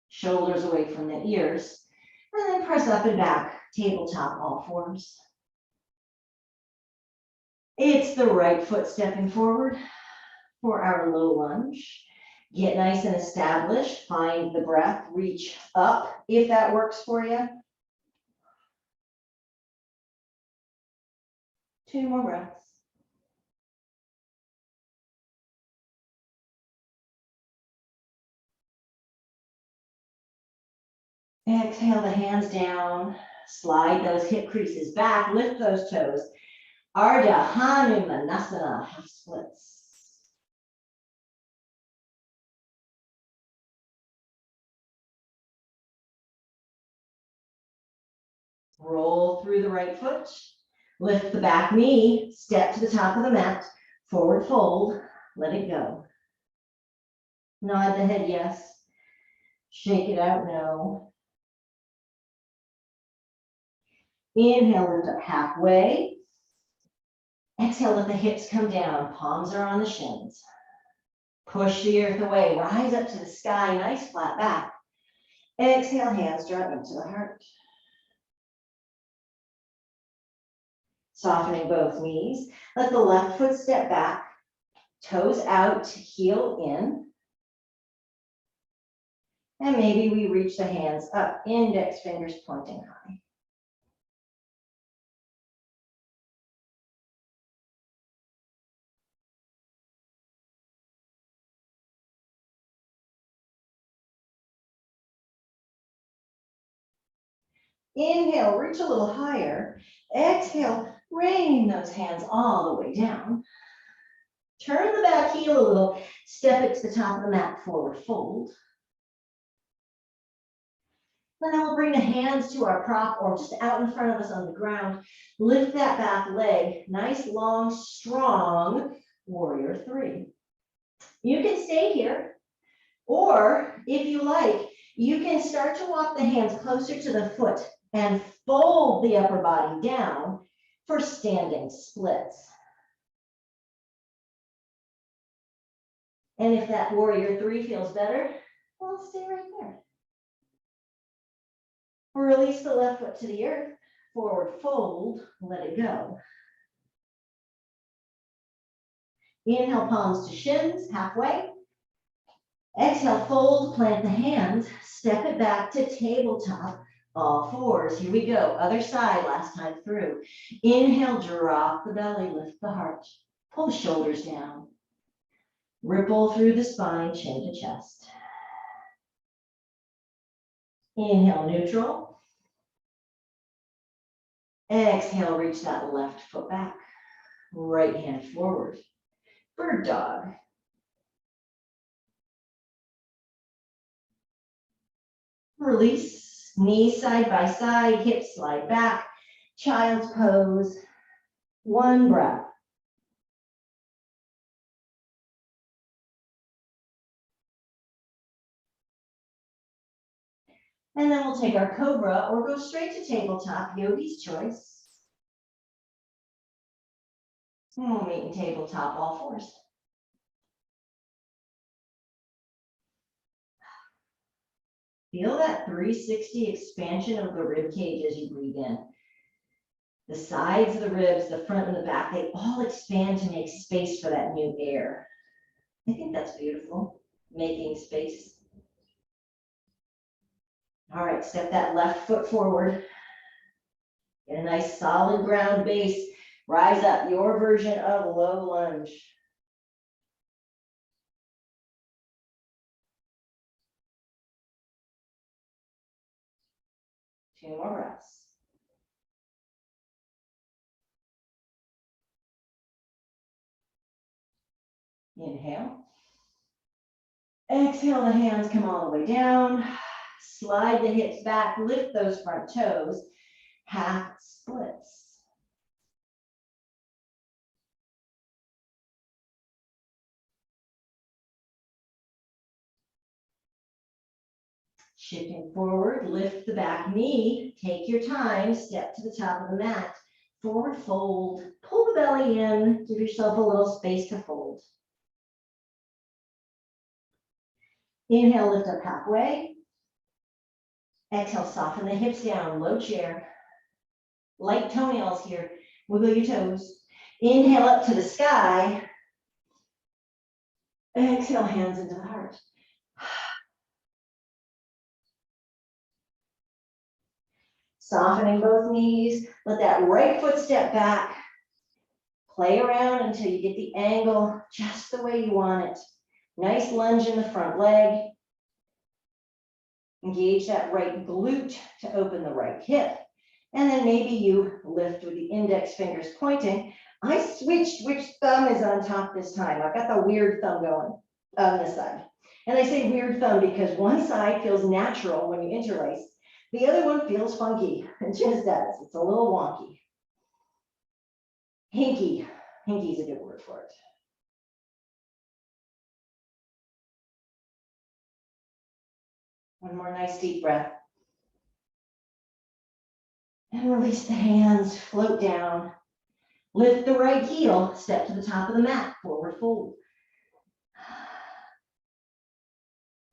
Shoulders away from the ears. And then press up and back, tabletop, all fours. It's the right foot stepping forward for our low lunge. Get nice and established. Find the breath. Reach up if that works for you. 2 more breaths. Exhale the hands down. Slide those hip creases back. Lift those toes. Ardha Hanumanasana, half splits. Roll through the right foot. Lift the back knee. Step to the top of the mat. Forward fold. Let it go. Nod the head yes. Shake it out no. Inhale, lift up halfway. Exhale, let the hips come down. Palms are on the shins. Push the earth away. Rise up to the sky. Nice flat back. Exhale, hands drop into the heart. Softening both knees. Let the left foot step back. Toes out, heel in. And maybe we reach the hands up. Index fingers pointing high. Inhale, reach a little higher. Exhale, rain those hands all the way down. Turn the back heel a little. Step it to the top of the mat, forward fold. And then we'll bring the hands to our prop or just out in front of us on the ground. Lift that back leg. Nice, long, strong warrior three. You can stay here, or if you like, you can start to walk the hands closer to the foot and fold the upper body down for standing splits. And if that warrior three feels better, well, stay right there. Release the left foot to the earth, forward fold, let it go. Inhale, palms to shins, halfway. Exhale, fold, plant the hands, step it back to tabletop, all fours. Here we go, other side, last time through. Inhale, drop the belly, lift the heart, pull the shoulders down. Ripple through the spine, chin to chest. Inhale, neutral. Exhale, reach that left foot back. Right hand forward. Bird dog. Release, knees side by side, hips slide back. Child's pose. One breath. And then we'll take our Cobra or go straight to tabletop, yogi's choice. And we'll meet in tabletop, all fours. Feel that 360 expansion of the rib cage as you breathe in. The sides of the ribs, the front and the back, they all expand to make space for that new air. I think that's beautiful, making space. All right, step that left foot forward. Get a nice solid ground base. Rise up, your version of low lunge. Two more breaths. Inhale. Exhale, the hands come all the way down. Slide the hips back, lift those front toes. Half splits. Shifting forward, lift the back knee. Take your time, step to the top of the mat. Forward fold, pull the belly in, give yourself a little space to fold. Inhale, lift up halfway. Exhale, soften the hips down, low chair. Light toenails here, wiggle your toes. Inhale up to the sky. Exhale, hands into the heart. Softening both knees, let that right foot step back. Play around until you get the angle just the way you want it. Nice lunge in the front leg. Engage that right glute to open the right hip. And then maybe you lift with the index fingers pointing. I switched which thumb is on top this time. I've got the weird thumb going on this side. And I say weird thumb because one side feels natural when you interlace. The other one feels funky. It just does. It's a little wonky. Hinky. Hinky is a good word for it. One more nice deep breath. And release the hands, float down. Lift the right heel, step to the top of the mat, forward fold.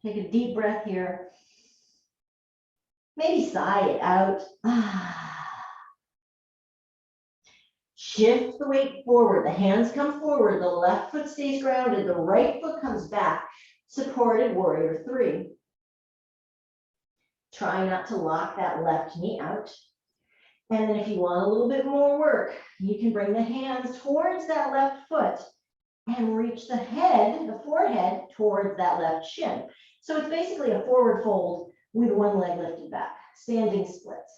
Take a deep breath here. Maybe sigh it out. Shift the weight forward. The hands come forward. The left foot stays grounded. The right foot comes back. Supported warrior three. Try not to lock that left knee out. And then if you want a little bit more work, you can bring the hands towards that left foot and reach the head, the forehead, towards that left shin. So it's basically a forward fold with one leg lifted back, standing splits.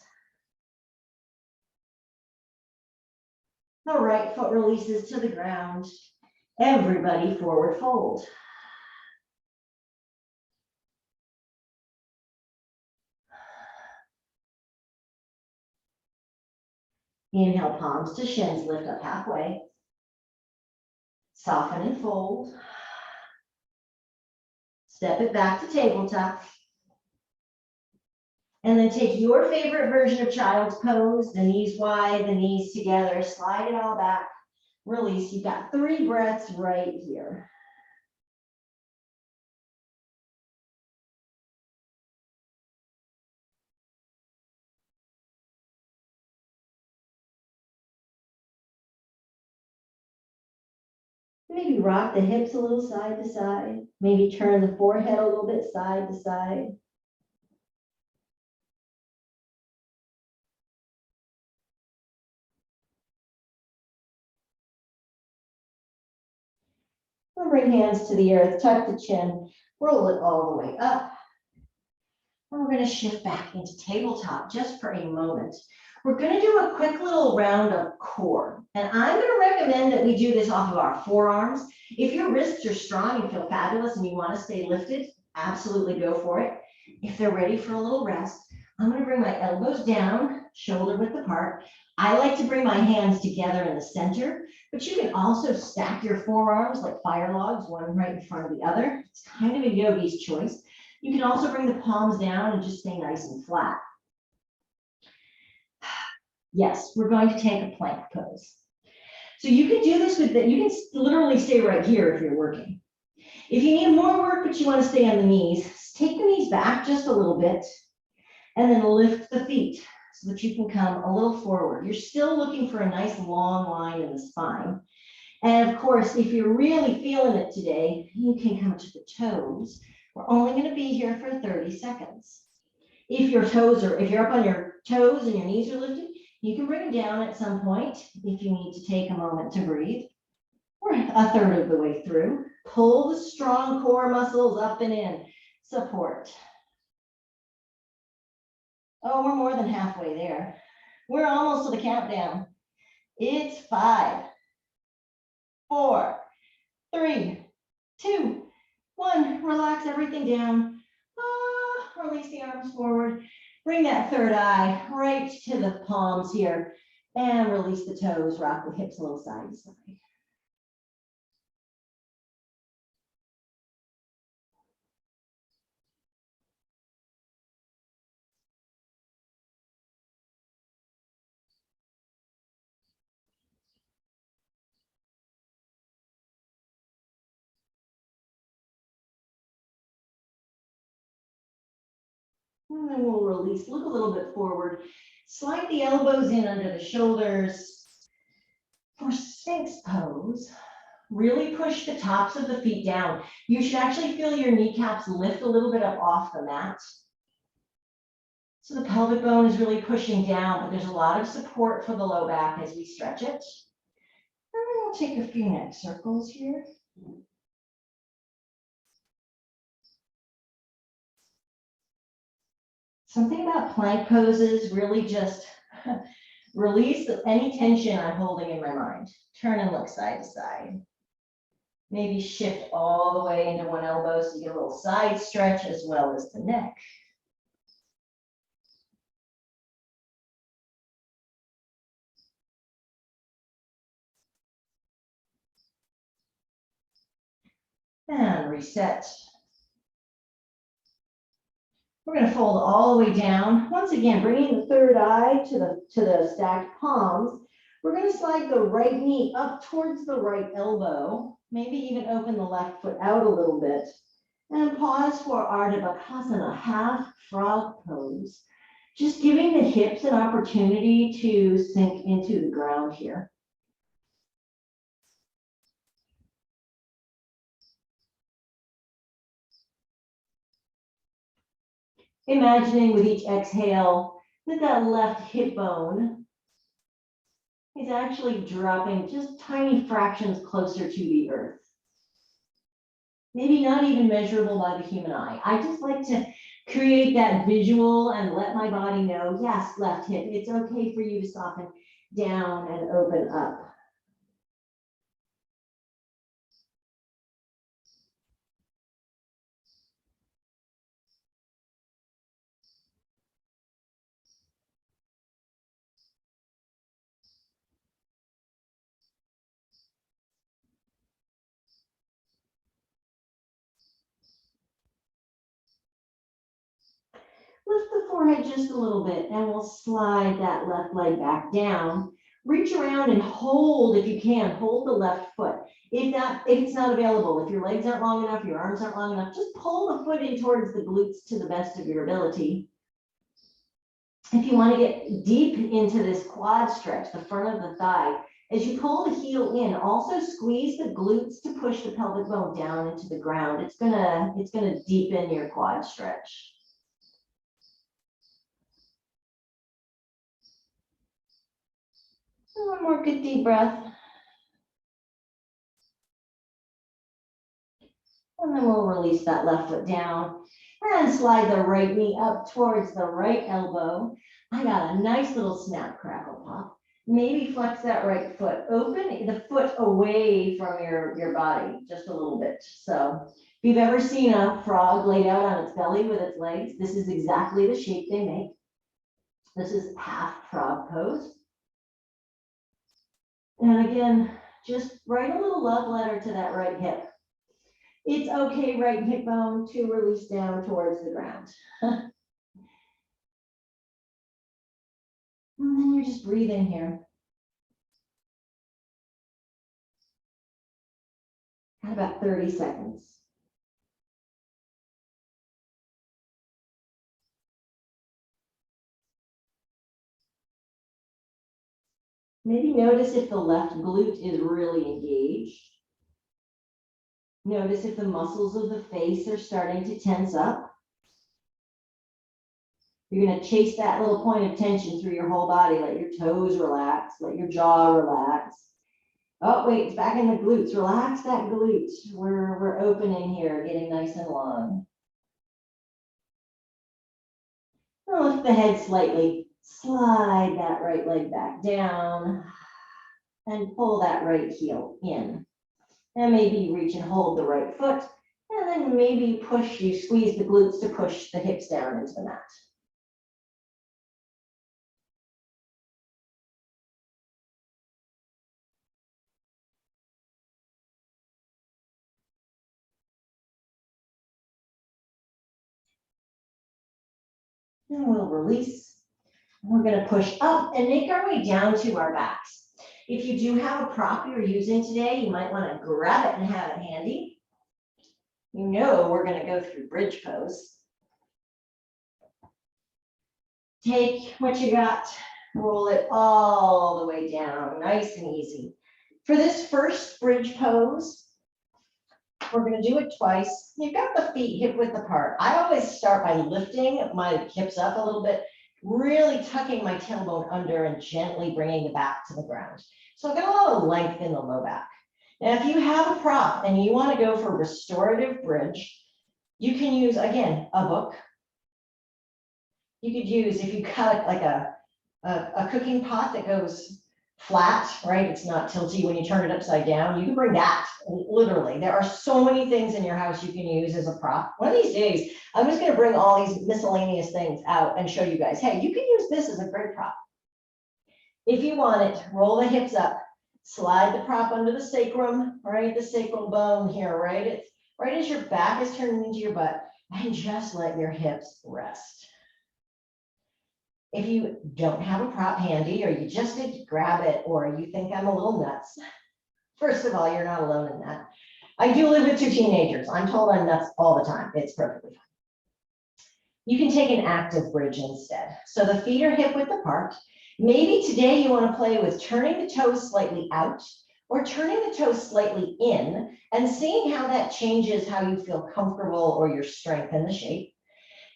The right foot releases to the ground. Everybody forward fold. Inhale, palms to shins, lift up halfway. Soften and fold. Step it back to tabletop. And then take your favorite version of child's pose, the knees wide, the knees together, slide it all back, release. You've got 3 breaths right here. Maybe rock the hips a little side to side. Maybe turn the forehead a little bit side to side. We'll bring hands to the earth, tuck the chin, roll it all the way up. And we're going to shift back into tabletop just for a moment. We're going to do a quick little round of core. And I'm going to recommend that we do this off of our forearms. If your wrists are strong and feel fabulous and you want to stay lifted, absolutely go for it. If they're ready for a little rest, I'm going to bring my elbows down, shoulder width apart. I like to bring my hands together in the center, but you can also stack your forearms like fire logs, one right in front of the other. It's kind of a yogi's choice. You can also bring the palms down and just stay nice and flat. Yes, we're going to take a plank pose. So you can do this with that. You can literally stay right here if you're working. If you need more work, but you want to stay on the knees, take the knees back just a little bit and then lift the feet so that you can come a little forward. You're still looking for a nice long line in the spine. And of course, if you're really feeling it today, you can come to the toes. We're only going to be here for 30 seconds. If you're up on your toes and your knees are lifted, you can bring them down at some point if you need to take a moment to breathe. We're a third of the way through. Pull the strong core muscles up and in. Support. Oh, we're more than halfway there. We're almost to the countdown. It's 5, 4, 3, 2, 1. Relax everything down. Release the arms forward. Bring that third eye right to the palms here and release the toes. Rock the hips a little side to side. And then we'll release, look a little bit forward. Slide the elbows in under the shoulders. For Sphinx pose, really push the tops of the feet down. You should actually feel your kneecaps lift a little bit up off the mat. So the pelvic bone is really pushing down, but there's a lot of support for the low back as we stretch it. And then we'll take a few neck circles here. Something about plank poses really just release any tension I'm holding in my mind. Turn and look side to side. Maybe shift all the way into one elbow so you get a little side stretch as well as the neck. And reset. We're going to fold all the way down. Once again, bringing the third eye to the stacked palms. We're going to slide the right knee up towards the right elbow. Maybe even open the left foot out a little bit. And pause for Ardha Bakasana, half frog pose. Just giving the hips an opportunity to sink into the ground here. Imagining with each exhale that that left hip bone is actually dropping just tiny fractions closer to the earth. Maybe not even measurable by the human eye. I just like to create that visual and let my body know, yes, left hip, it's okay for you to soften down and open up. forehead just a little bit, and we'll slide that left leg back down. Reach around and hold, if you can, hold the left foot. If it's not available, if your legs aren't long enough, your arms aren't long enough, just pull the foot in towards the glutes to the best of your ability. If you want to get deep into this quad stretch, the front of the thigh, as you pull the heel in, also squeeze the glutes to push the pelvic bone down into the ground. It's gonna deepen your quad stretch. One more good deep breath. And then we'll release that left foot down and slide the right knee up towards the right elbow. I got a nice little snap, crackle, pop. Maybe flex that right foot, open the foot away from your body just a little bit. So if you've ever seen a frog laid out on its belly with its legs, this is exactly the shape they make. This is half frog pose. And again, just write a little love letter to that right hip. It's okay, right hip bone, to release down towards the ground. And then you're just breathing here. Got about 30 seconds. Maybe notice if the left glute is really engaged. Notice if the muscles of the face are starting to tense up. You're going to chase that little point of tension through your whole body. Let your toes relax, let your jaw relax. Oh, wait, it's back in the glutes. Relax that glute. We're opening here, getting nice and long. Now lift the head slightly. Slide that right leg back down and pull that right heel in. And maybe reach and hold the right foot. And then maybe you squeeze the glutes to push the hips down into the mat. And we'll release. We're going to push up and make our way down to our backs. If you do have a prop you're using today, you might want to grab it and have it handy. You know we're going to go through bridge pose. Take what you got, roll it all the way down, nice and easy. For this first bridge pose, we're going to do it twice. You've got the feet hip width apart. I always start by lifting my hips up a little bit, really tucking my tailbone under and gently bringing the back to the ground. So I've got a lot of length in the low back. Now, if you have a prop and you want to go for restorative bridge, you can use, again, a book. You could use, if you cut like a cooking pot that goes flat, right? It's not tilty when you turn it upside down. You can bring that, literally. There are so many things in your house you can use as a prop. One of these days, I'm just going to bring all these miscellaneous things out and show you guys, hey, you can use this as a great prop. If you want it, roll the hips up, slide the prop under the sacrum, right? The sacral bone here, right? It's right as your back is turning into your butt, and just let your hips rest. If you don't have a prop handy, or you just need to grab it, or you think I'm a little nuts, first of all, you're not alone in that. I do live with 2 teenagers. I'm told I'm nuts all the time. It's perfectly fine. You can take an active bridge instead. So the feet are hip width apart. Maybe today you want to play with turning the toes slightly out or turning the toes slightly in and seeing how that changes how you feel comfortable or your strength in the shape.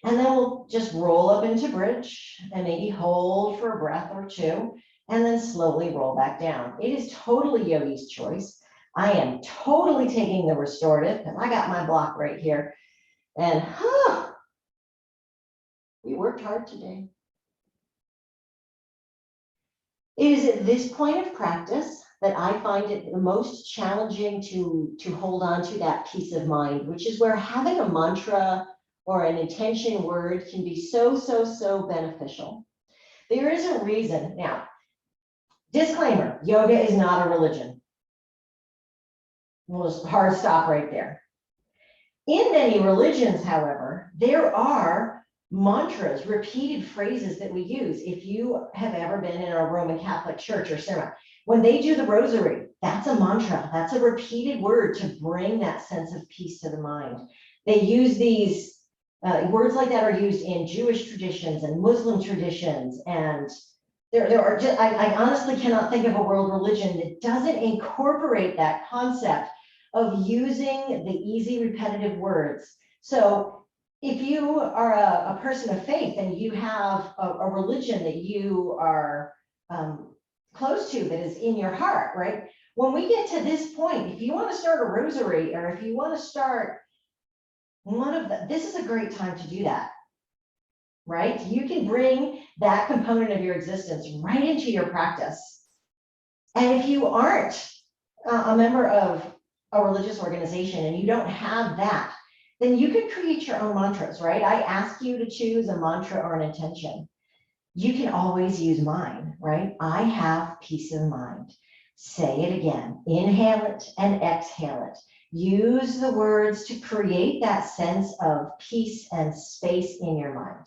And then we'll just roll up into bridge and maybe hold for a breath or two and then slowly roll back down. It is totally Yogi's choice. I am totally taking the restorative, and I got my block right here. And we worked hard today. It is at this point of practice that I find it the most challenging to hold on to that peace of mind, which is where having a mantra or an intention word can be so beneficial. There is a reason. Now, disclaimer, yoga is not a religion. We'll just hard stop right there. In many religions, however, there are mantras, repeated phrases that we use. If you have ever been in a Roman Catholic church or ceremony, when they do the rosary, that's a mantra. That's a repeated word to bring that sense of peace to the mind. They use these words like that are used in Jewish traditions and Muslim traditions. And there are just, I honestly cannot think of a world religion that doesn't incorporate that concept of using the easy repetitive words. So if you are a person of faith and you have a religion that you are close to, that is in your heart, right? When we get to this point, if you want to start a rosary, or if you want to start one of the, this is a great time to do that, right? You can bring that component of your existence right into your practice. And if you aren't a member of a religious organization and you don't have that, then you could create your own mantras, right? I ask you to choose a mantra or an intention. You can always use mine, right? I have peace of mind. Say it again. Inhale it and exhale it. Use the words to create that sense of peace and space in your mind.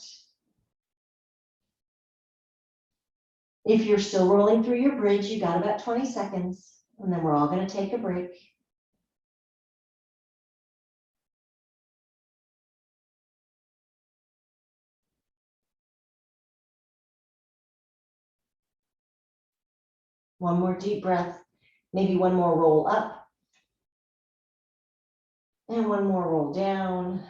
If you're still rolling through your bridge, you got about 20 seconds, and then we're all going to take a break. One more deep breath, maybe one more roll up, and one more roll down.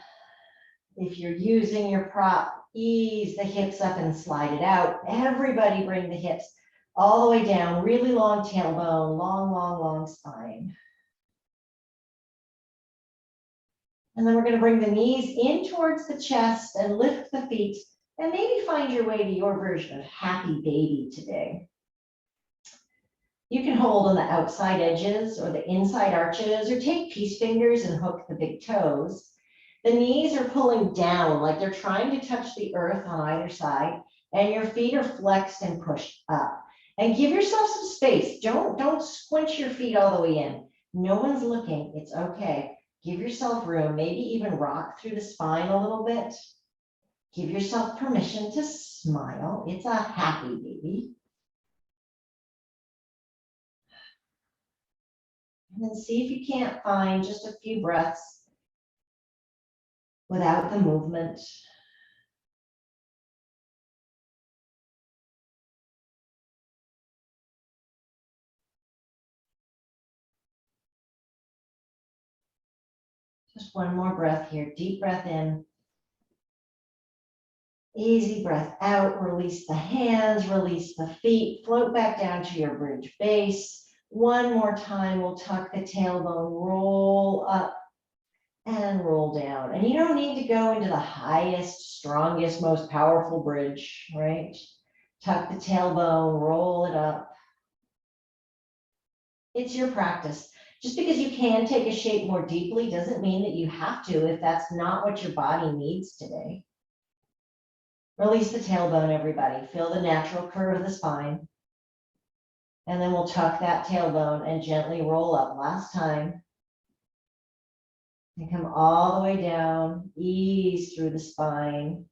If you're using your prop, ease the hips up and slide it out. Everybody bring the hips all the way down, really long tailbone, long, long, long spine. And then we're going to bring the knees in towards the chest and lift the feet, and maybe find your way to your version of happy baby today. You can hold on the outside edges or the inside arches, or take peace fingers and hook the big toes. The knees are pulling down like they're trying to touch the earth on either side, and your feet are flexed and pushed up. And give yourself some space. Don't squinch your feet all the way in. No one's looking. It's okay. Give yourself room. Maybe even rock through the spine a little bit. Give yourself permission to smile. It's a happy baby. And then see if you can't find just a few breaths without the movement. Just one more breath here. Deep breath in. Easy breath out. Release the hands, release the feet. Float back down to your bridge base. One more time, we'll tuck the tailbone, roll up and roll down. And you don't need to go into the highest, strongest, most powerful bridge, right? Tuck the tailbone, roll it up. It's your practice. Just because you can take a shape more deeply doesn't mean that you have to if that's not what your body needs today. Release the tailbone, everybody. Feel the natural curve of the spine. And then we'll tuck that tailbone and gently roll up. Last time. And come all the way down. Ease through the spine.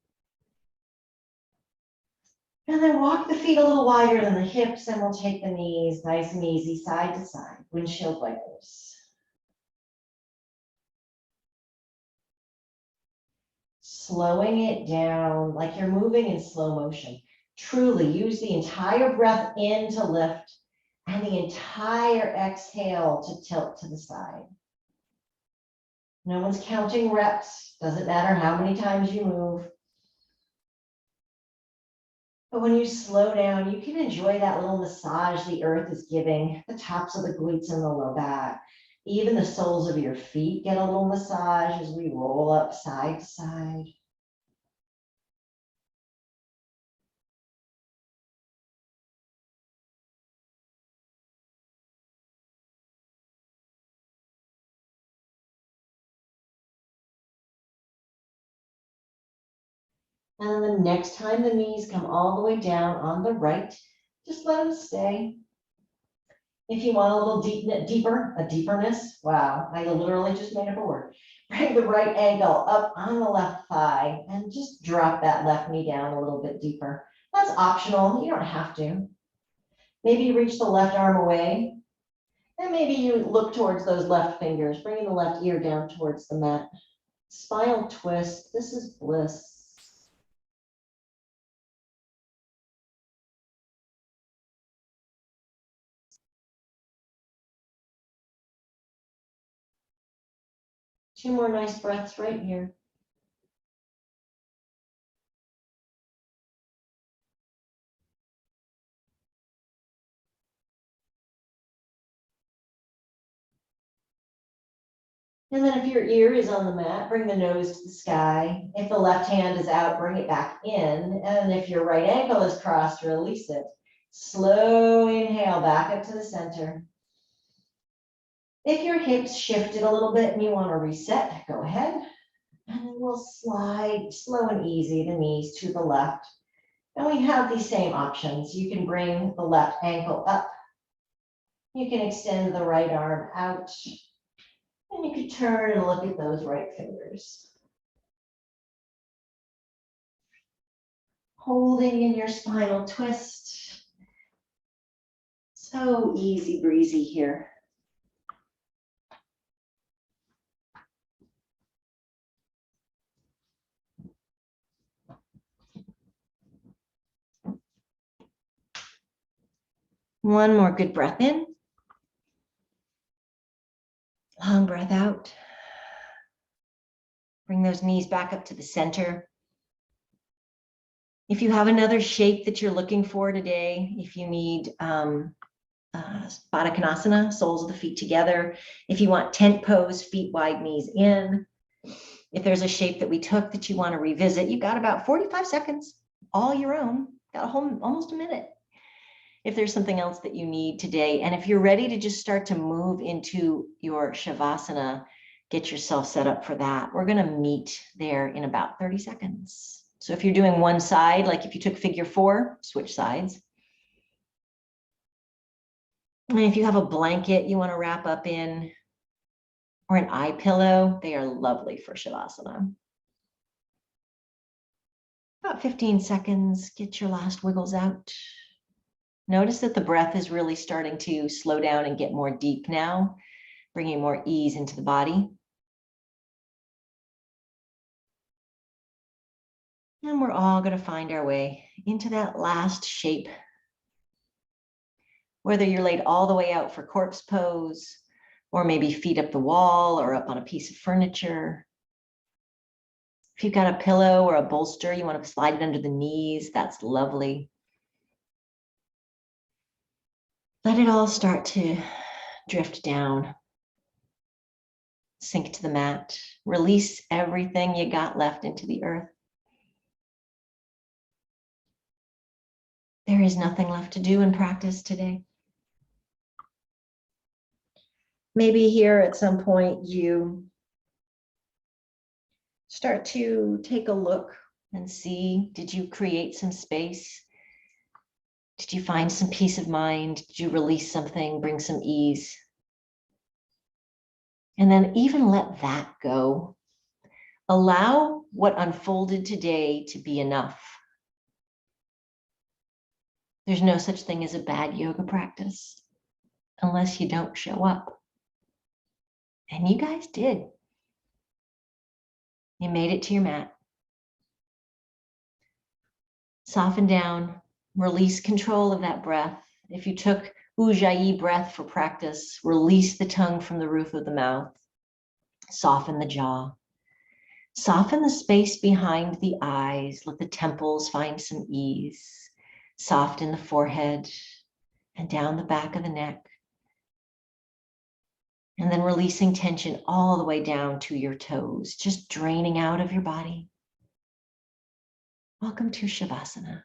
And then walk the feet a little wider than the hips, and we'll take the knees nice and easy, side to side. Windshield wipers. Slowing it down like you're moving in slow motion. Truly use the entire breath in to lift and the entire exhale to tilt to the side. No one's counting reps. Doesn't matter how many times you move. But when you slow down, you can enjoy that little massage the earth is giving, the tops of the glutes and the low back. Even the soles of your feet get a little massage as we roll up side to side. And then the next time the knees come all the way down on the right, just let them stay. If you want a little deeperness, wow, I literally just made up a word. Bring the right ankle up on the left thigh and just drop that left knee down a little bit deeper. That's optional, you don't have to. Maybe reach the left arm away, and maybe you look towards those left fingers, bringing the left ear down towards the mat. Spinal twist, this is bliss. Two more nice breaths right here. And then if your ear is on the mat, bring the nose to the sky. If the left hand is out, bring it back in. And if your right ankle is crossed, release it. Slow inhale back up to the center. If your hips shifted a little bit and you want to reset, go ahead. And then we'll slide slow and easy the knees to the left. And we have these same options. You can bring the left ankle up. You can extend the right arm out. And you could turn and look at those right fingers. Holding in your spinal twist. So easy breezy here. One more good breath in. Long breath out. Bring those knees back up to the center. If you have another shape that you're looking for today, if you need Baddha, soles of the feet together, if you want tent pose, feet wide, knees in, if there's a shape that we took that you want to revisit, you've got about 45 seconds, all your own, got almost a minute. If there's something else that you need today, and if you're ready to just start to move into your Shavasana, get yourself set up for that. We're going to meet there in about 30 seconds. So if you're doing one side, like if you took figure 4, switch sides. And if you have a blanket you want to wrap up in, or an eye pillow, they are lovely for Shavasana. About 15 seconds, get your last wiggles out. Notice that the breath is really starting to slow down and get more deep now, bringing more ease into the body. And we're all going to find our way into that last shape. Whether you're laid all the way out for corpse pose, or maybe feet up the wall or up on a piece of furniture. If you've got a pillow or a bolster, you want to slide it under the knees, that's lovely. Let it all start to drift down. Sink to the mat. Release everything you got left into the earth. There is nothing left to do in practice today. Maybe here at some point you start to take a look and see, did you create some space? Did you find some peace of mind? Did you release something, bring some ease? And then even let that go. Allow what unfolded today to be enough. There's no such thing as a bad yoga practice unless you don't show up. And you guys did. You made it to your mat. Soften down, release control of that breath. If you took Ujjayi breath for practice, release the tongue from the roof of the mouth. Soften the jaw. Soften the space behind the eyes. Let the temples find some ease. Soften the forehead and down the back of the neck. And then releasing tension all the way down to your toes, just draining out of your body. Welcome to Shavasana.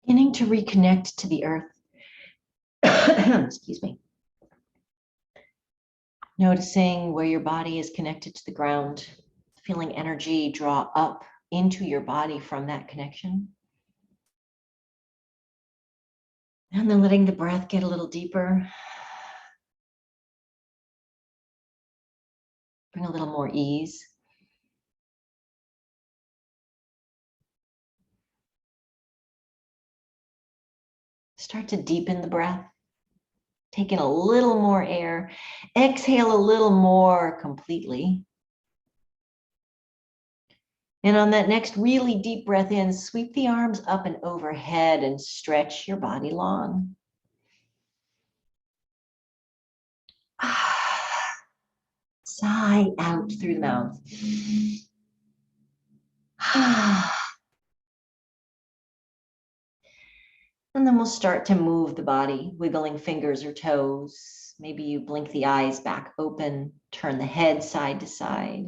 Beginning to reconnect to the earth. Excuse me. Noticing where your body is connected to the ground, feeling energy draw up into your body from that connection. And then letting the breath get a little deeper. Bring a little more ease. Start to deepen the breath. Take in a little more air. Exhale a little more completely. And on that next really deep breath in, sweep the arms up and overhead and stretch your body long. Sigh out through the mouth. And then we'll start to move the body, wiggling fingers or toes. Maybe you blink the eyes back open, turn the head side to side.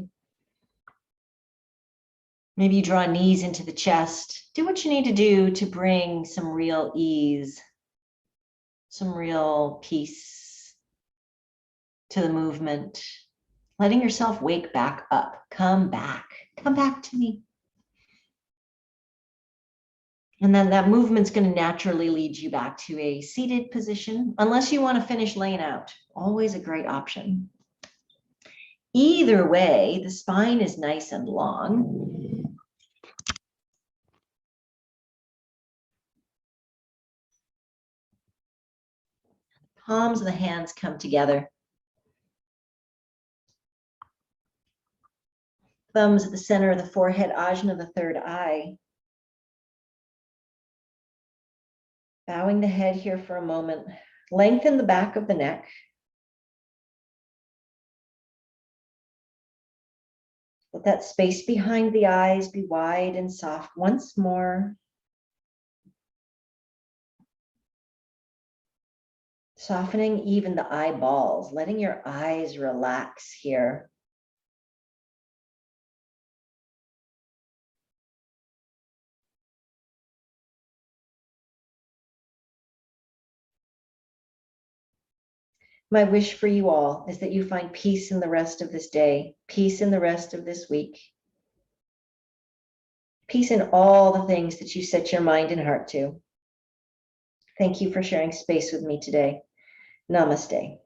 Maybe you draw knees into the chest. Do what you need to do to bring some real ease, some real peace to the movement. Letting yourself wake back up. Come back to me. And then that movement's going to naturally lead you back to a seated position, unless you want to finish laying out. Always a great option. Either way, the spine is nice and long. Palms of the hands come together. Thumbs at the center of the forehead, ajna, the third eye. Bowing the head here for a moment. Lengthen the back of the neck. Let that space behind the eyes be wide and soft once more. Softening even the eyeballs, letting your eyes relax here. My wish for you all is that you find peace in the rest of this day, peace in the rest of this week, peace in all the things that you set your mind and heart to. Thank you for sharing space with me today. Namaste.